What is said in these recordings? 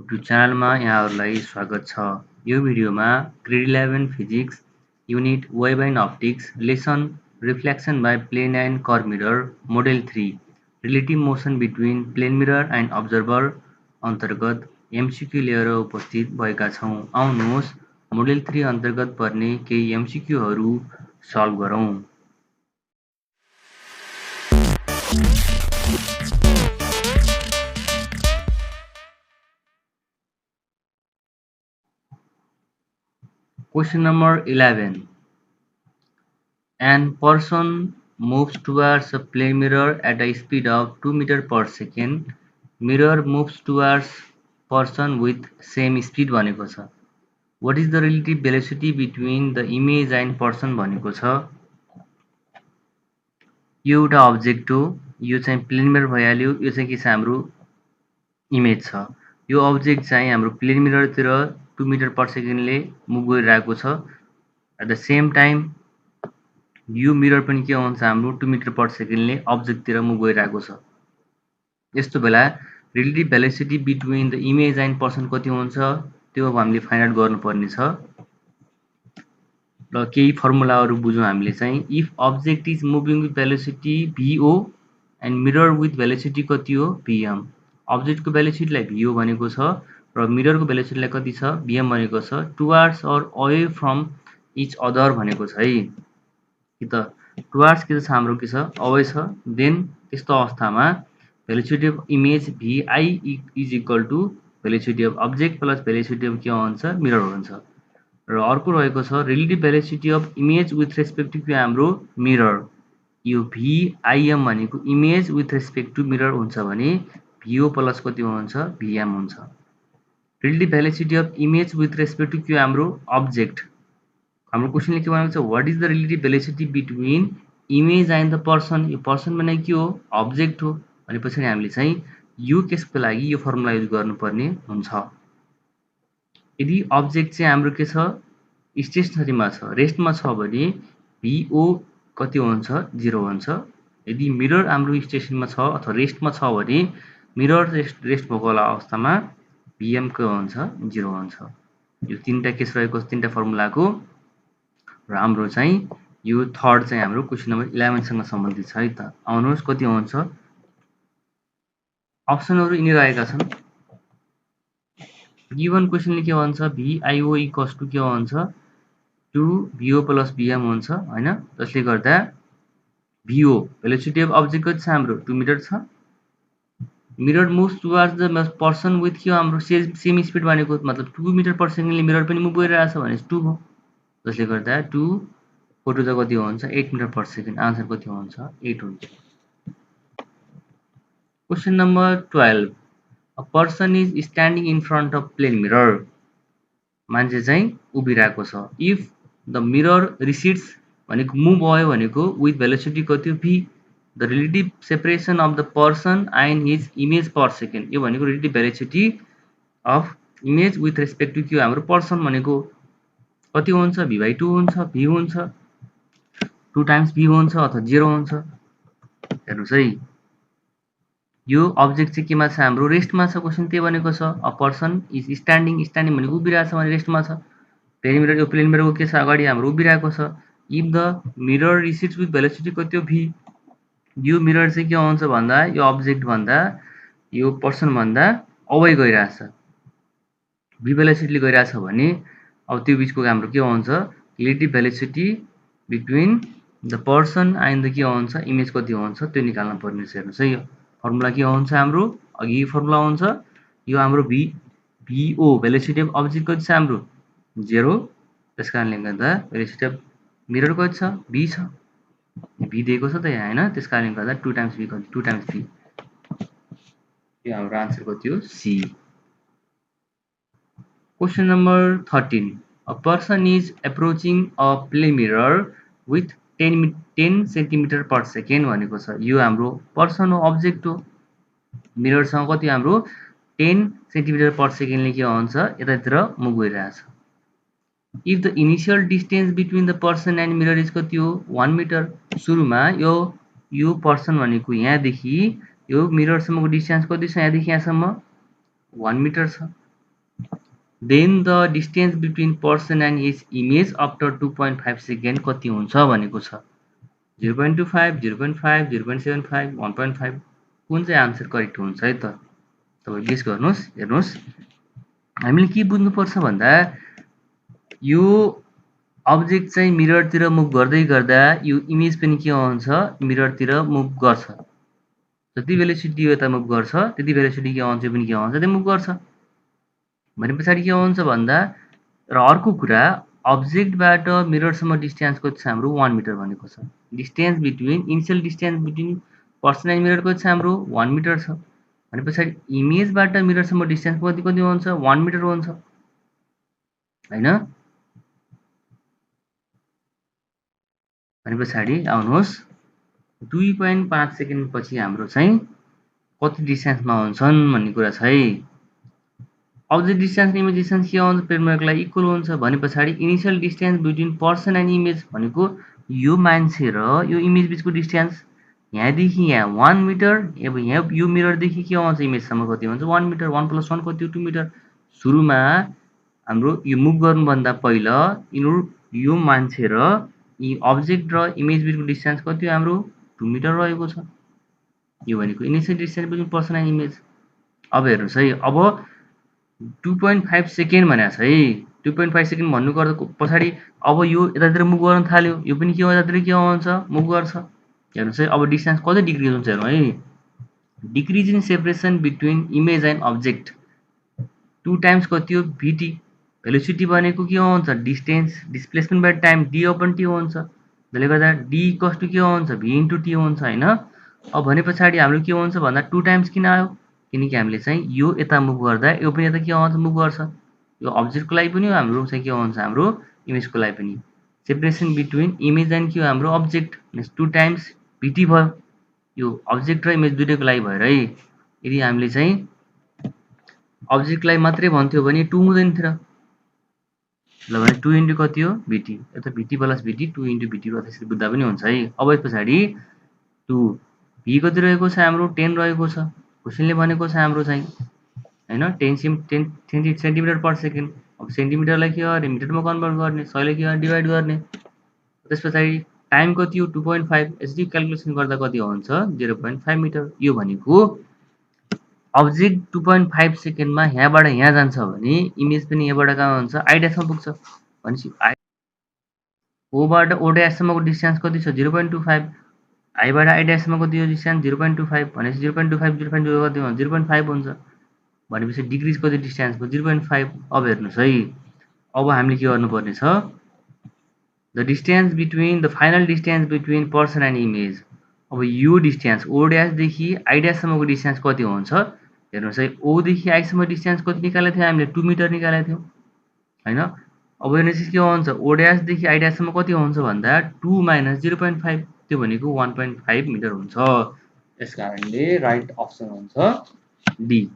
YouTube च्यानलमा यहाँहरूलाई स्वागत छ। यो भिडियोमा grade 11 physics unit wave and optics lesson reflection by plane and curve mirror model 3 relative motion between plane mirror and observer अन्तर्गत MCQ लिएर उपस्थित भएका छौँ। आउनुहोस् मोडेल 3 अन्तर्गत पर्ने केही एमसिक्यूहरू सल्भ गरौँ। Question number 11. An person moves towards a plane mirror at a speed of 2 meters per second. Mirror moves towards person with same speed भनेको छ। What is the relative velocity between the image and person भनेको छ। यो एउटा object हो, यो चाहिँ plain mirror भइहाल्यो, यो चाहिँ के छ हाम्रो इमेज छ। यो अब्जेक्ट चाहिँ हाम्रो प्लेन मिररतिर 2 मिटर पर सेकेन्डले मुभ गरिरहेको छ। एट द सेम टाइम यो मिरर पनि के हुन्छ हाम्रो 2 मिटर पर सेकेन्डले अब्जेक्टतिर मुभ गरिरहेको छ। यस्तो बेला relative velocity between the image and person कति हुन्छ त्यो अब हामीले फाइन्ड आउट गर्नुपर्ने छ। र केही फर्मुलाहरू बुझौँ हामीले चाहिँ। If object is moving with velocity V O and mirror with velocity कति हो भिएम। अब्जेक्टको भेलोसिटीलाई भिओ भनेको छ र मिररको भेलोसिटीलाई कति छ भिएम भनेको छ। Towards or away from each other भनेको छ है। कि त टुवार्ड्स के छ हाम्रो के छ अवे छ। देन त्यस्तो अवस्थामा velocity of image V I is equal to velocity of object plus velocity of के हुन्छ मिरर हुन्छ। र अर्को रहेको छ relative velocity of image with respect to के हाम्रो मिरर। यो भिआइएम भनेको image with respect to mirror हुन्छ भने भिओ प्लस कति हुन्छ भिएम हुन्छ। Relative velocity of image with respect to के हाम्रो अब्जेक्ट। हाम्रो क्वेसनले के भनेको छ what is the relative velocity between image and the person. यो पर्सन भनेको के हो अब्जेक्ट हो भनेपछि हामीले चाहिँ यो केसको लागि यो फर्मुला युज गर्नुपर्ने हुन्छ। यदि अब्जेक्ट चाहिँ हाम्रो के छ स्टेसनरीमा छ रेस्टमा छ भने भिओ कति हुन्छ 0 हुन्छ। यदि मिरर हाम्रो स्टेसनमा छ अथवा रेस्टमा छ भने मिरर रेस्ट भएको अवस्थामा भिएम के हुन्छ 0 हुन्छ। यो तीनटा केस रहेको छ तीनटा फर्मुलाको। र हाम्रो चाहिँ यो थर्ड चाहिँ हाम्रो क्वेसन नम्बर 11 सँग सम्बन्धित छ है त। आउनुहोस् कति हुन्छ। अप्सनहरू यिनी रहेका छन्। गिभन क्वेसनले के भन्छ भिआइओ इक्वल्स टु के भन्छ 2 भिओ प्लस भिएम हुन्छ हैन। जसले गर्दा भिओ भेलोसिटी अफ अब्जेक्ट कति छ हाम्रो 2 मिटर छ। Mirror moves towards the person with के हाम्रो सेम स्पिड भनेको मतलब 2 मिटर पर सेकेन्डले मिरर पनि मुभ गरिरहेछ भने 2 हो। जसले गर्दा 2 फोटो त कति हुन्छ 8 मिटर पर सेकेन्ड। आन्सर कति हुन्छ 8 हुन्छ। Question number 12. A person is standing in front of plane mirror. मान्छे चाहिँ उभिरहेको छ। इफ द मिरर रिसिड्स भनेको मुभ भयो भनेको विथ भेलोसिटी कति हो V. The relative separation of the person and his image per second. यो भनेको relative velocity of image with respect to के हाम्रो पर्सन भनेको कति हुन्छ v/2 हुन्छ v हुन्छ 2 टाइम्स v हुन्छ अथवा 0 हुन्छ। हेर्नुहोस् है यो अब्जेक्ट चाहिँ केमा छ हाम्रो रेस्टमा छ। क्वेसन त्यही भनेको छ a person is standing. Standing भनेको उभिरहेको छ भने रेस्टमा छ। प्लेन मिरर यो प्लेन मिररको के छ अगाडि हाम्रो उभिरहेको छ। If the mirror recedes with velocity कति हो भी। यो मिरर चाहिँ के हुन्छ भन्दा यो अब्जेक्ट भन्दा यो पर्सन भन्दा अवे गइरहेछ भी भेलोसिटीले गइरहेछ भने अब त्यो बिचको हाम्रो के हुन्छ relative velocity between the person and the के हुन्छ इमेज कति हुन्छ त्यो निकाल्न पर्ने छ। हेर्नुहोस् है यो फर्मुला के हुन्छ हाम्रो अघि फर्मुला हुन्छ यो हाम्रो भिओ भेलोसिटी अफ अब्जेक्ट कति छ हाम्रो 0। त्यस कारणले गर्दा भेलोसिटी अफ मिरर कति छ भी छ। भी दिएको छ त यहाँ हैन। त्यस कारणले गर्दा 2 टाइम्स भी कति 2 टाइम्स भी। यो हाम्रो आन्सर कति हो C. Question number 13. A person is approaching a plane mirror with 10 cm per second भनेको छ। यो हाम्रो पर्सन हो अब्जेक्ट हो। मिररसँग कति हाम्रो 10 cm per second ले के हुन्छ यतातिर मुभ गरिरहेछ। If the initial distance between the person and mirror is कति हो 1 मिटर। सुरुमा यो पर्सन भनेको यहाँदेखि यो मिररसम्मको डिस्टेन्स कति छ यहाँदेखि यहाँसम्म 1 मिटर छ। Then the distance between person and his image after 2.5 second कति हुन्छ भनेको छ। 0.25, 0.5, 0.75, 1.5 कुन चाहिँ आन्सर करेक्ट हुन्छ है त? तपाईँ गेस गर्नुहोस्। हेर्नुहोस्, हामीले के बुझ्नुपर्छ भन्दा यो अब्जेक्ट चाहिँ मिररतिर मुभ गर्दै गर्दा यो इमेज पनि के हुन्छ, मिररतिर मुभ गर्छ। जति भेलोसिटी यता मुभ गर्छ त्यति भेलोसिटी के हुन्छ, पनि के हुन्छ, त्यो मुभ गर्छ। भने पछाडि के हुन्छ भन्दा, र अर्को कुरा, अब्जेक्टबाट मिररसम्म डिस्टेन्स कति छ हाम्रो? 1 मिटर भनेको छ। Distance between, initial distance between person and mirror कति छ हाम्रो? 1 मिटर छ। भने पछाडि इमेजबाट मिररसम्म डिस्टेन्स कति हुन्छ? 1 मिटर हुन्छ, होइन? भने पछाडि आउनुहोस्, 2.5 सेकेन्ड पछि हाम्रो चाहिँ कति डिस्टेन्समा हुन्छन् भन्ने कुरा छ है। अब्जेक्ट डिस्टेन्स इमेज डिस्टेन्स के हुन्छ? पेरिमिटरको लागि इक्वल हुन्छ। भने पछाडि initial distance between person and image भनेको यो मान्छे र यो इमेज बिचको डिस्टेन्स यहाँदेखि यहाँ 1 मिटर। अब यहाँ यो मिररदेखि के हुन्छ, इमेजसम्म कति हुन्छ? 1 मिटर। 1 + 1 कति हो? 2 मिटर। सुरुमा हाम्रो यो मुभ गर्नुभन्दा पहिला यो मान्छे र अब्जेक्ट र इमेज बिचको डिस्टेन्स कति हो हाम्रो? 2 मिटर रहेको छ। यो भनेको initial distance between person and image. अब हेर्नुहोस् है, अब 2.5 सेकेन्ड भनेको छ है। 2.5 सेकेन्ड भन्नु पछाडि अब यो यतातिर मुभ गर्न थाल्यो, यो पनि के हो, यतातिर के हुन्छ, मुभ गर्छ। हेर्नुहोस् है, अब डिस्टेन्स कति डिक्रिज हुन्छ हेरौँ है। Decrease in separation between image and object 2 times कति हो? भिटी। भेलोसिटी भनेको के हुन्छ? डिस्टेन्स डिस्प्लेसमेन्ट बाइ टाइम, डी/टी हुन्छ। त्यसले गर्दा डी इक्वल्स टु के हुन्छ? v/t हुन्छ, होइन? अब भने पछाडि हाम्रो के हुन्छ भन्दा 2 टाइम्स किन आयो? किनकि हामीले चाहिँ यो यता मुभ गर्दा यो पनि यता के हुन्छ, मुभ गर्छ। यो अब्जेक्टको लागि पनि हो, हाम्रो चाहिँ के हुन्छ, हाम्रो इमेजको लागि पनि। सेपरेसन बिट्विन इमेज एन्ड के हो, हाम्रो अब्जेक्ट, 2 टाइम्स भिटी भयो। यो अब्जेक्ट र इमेज दुइटैको लागि भएर है। यदि हामीले चाहिँ अब्जेक्टलाई मात्रै भन्थ्यो भने 2 हुँदैन थियो। ल भने 2 इन्टु कति हो? भिटी। यता भिटी प्लस भिटी, 2 इन्टु भिटी त्यसरी बुझ्दा पनि हुन्छ है। अब यस पछाडि 2 भी कति रहेको छ हाम्रो? 10 रहेको छ। क्वेसनले भनेको छ हाम्रो चाहिँ, होइन, 10 सेन्टिमिटर पर सेकेन्ड। अब सेन्टिमिटरलाई के गर्ने? मिटरमा कन्भर्ट गर्ने, 100 ले के गर्ने? डिभाइड गर्ने। त्यस पछाडि टाइम कति हो? 2.5। यसरी क्यालकुलेसन गर्दा कति हुन्छ? 0.5 मिटर। यो भनेको अब्जेक्ट 2.5 सेकेन्डमा यहाँबाट यहाँ जान्छ भने इमेज पनि यहाँबाट कहाँ हुन्छ? आइड्यासमा पुग्छ। भनेपछि ओबाट ओ ड्याससम्मको डिस्टेन्स कति छ? 0.25। आइबाट आई ड्याससम्मको त्यो डिस्टेन्स 0.25 भनेपछि 0.25 0.2 कति हुन्छ? 0.5 हुन्छ। भनेपछि डिक्रिज कति डिस्टेन्सको? 0.5। अब हेर्नुहोस् है, अब हामीले के गर्नुपर्ने छ? The distance between, the final distance between person and image. अब यो डिस्टेन्स ओ ड्यासदेखि आई ड्याससम्मको डिस्टेन्स कति हुन्छ? हेर्नुहोस् है, ओदेखि आईसम्म डिस्टेन्स कति निकालेको थियो हामीले? 2 मिटर निकालेको थियौँ, होइन? अब हेर्नुहोस् के हुन्छ, ओ ड्यासदेखि आई ड्याससम्म कति हुन्छ भन्दा 2 - 0.5, त्यो भनेको 1.5 मिटर हुन्छ। यस कारणले राइट अप्सन हुन्छ D.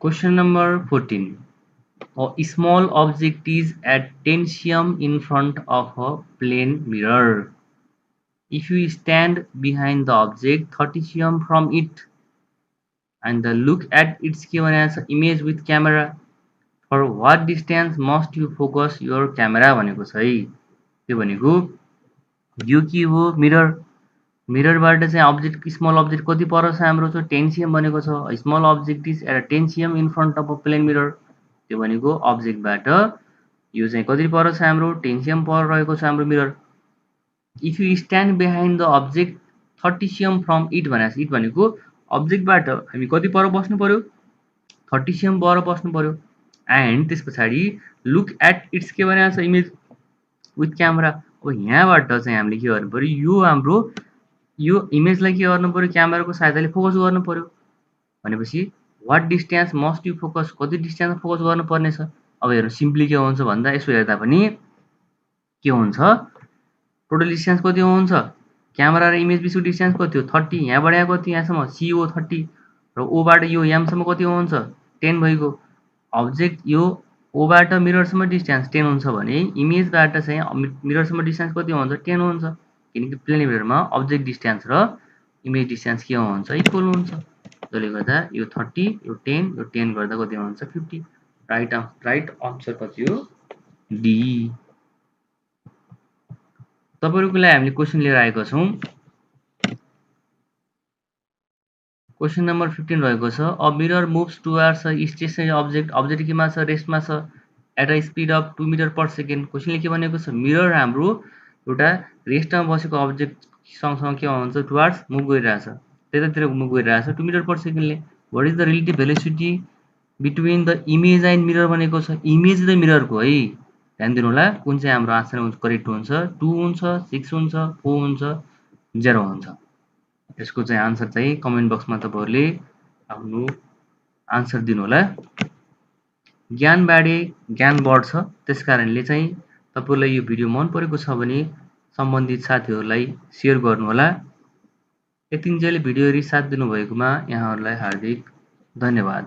Question number 14. A small object is at 10 cm in front of a plane mirror. If you stand behind the object 30 cm from it and look at its image with camera, for what distance must you focus your camera भनेको छ है। त्यो भनेको यो के हो? Mirror. मिररबाट चाहिँ object, small object कति पर छ हाम्रो? 10 cm भनेको छ। Small object is at 10 cm in front of a plane mirror. त्यो भनेको अब्जेक्टबाट यो चाहिँ कति पर छ हाम्रो? 10 cm पर रहेको छ हाम्रो mirror. If you stand behind the object 30 cm from it भनेको, इट भनेको अब्जेक्टबाट हामी कति पर बस्नु पर्यो? 30 cm पर बस्नु पर्यो। एन्ड त्यस पछाडि लुक एट इट्स के भनेको छ? Image with camera. अब यहाँबाट चाहिँ हामीले के गर्नु पर्यो, यो हाम्रो यो इमेजलाई के गर्नु पर्यो, क्यामेराको सहायताले फोकस गर्नु पर्यो भनेपछि what distance must you focus, कति डिस्टेन्समा फोकस गर्नुपर्ने छ। अब हेर्नु सिम्पली के हुन्छ भन्दा यसो हेर्दा पनि के हुन्छ, टोटल डिस्टेन्स कति हुन्छ, क्यामेरा र इमेज बिचको डिस्टेन्स कति हो 30, यहाँबाट यहाँ कति, यहाँसम्म CO 30 र ओबाट यो एमसम्म कति हुन्छ 10 भइगयो। अब्जेक्ट यो ओबाट मिररसम्म डिस्टेन्स 10 हुन्छ भने इमेजबाट चाहिँ मिररसम्म डिस्टेन्स कति हुन्छ 10 हुन्छ, किनकि प्लेन मिररमा अब्जेक्ट डिस्टेन्स र इमेज डिस्टेन्स के हुन्छ इक्वल हुन्छ। जसले गर्दा यो 30 यो 10 गर्दा कति हुन्छ 50। राइट आन्सर कति हो डी। तपाईहरुको लागि हामीले क्वेशन लिएर आएका छौं। क्वेशन नम्बर 15 रहेको छ, a mirror moves towards a stationary object केमा छ रेस्टमा छ at a speed of 2 metre per second. क्वेशनले के भनेको छ, मिरर हाम्रो एउटा रेस्टमा बसेको अब्जेक्ट सँगसँग के हुन्छ टुवर्ड्स मुभ गरिरहेछ, त्यतातिर मुभ गरिरहेछ 2 मिटर पर सेकेन्डले। What is the relative velocity between the image and mirror भनेको छ, इमेज र मिररको है। ध्यान दिनु होला कुन चाहिँ हाम्रो आन्सर करेक्ट हुन्छ, 2 हुन्छ 6 हुन्छ 4 हुन्छ 0 हुन्छ। यसको चाहिँ आन्सर चाहिँ कमेन्ट बक्समा तपाईहरुले आफ्नो आन्सर दिनु होला। ज्ञान बाँडे ज्ञान बढ्छ, त्यसकारणले चाहिँ तपाईहरुलाई यो भिडियो मन परेको छ भने सम्बन्धित साथीहरुलाई शेयर गर्नु होला। यतिन्जेल भिडियो हेरी साथ दिनुभएकोमा यहाँहरुलाई हार्दिक धन्यवाद।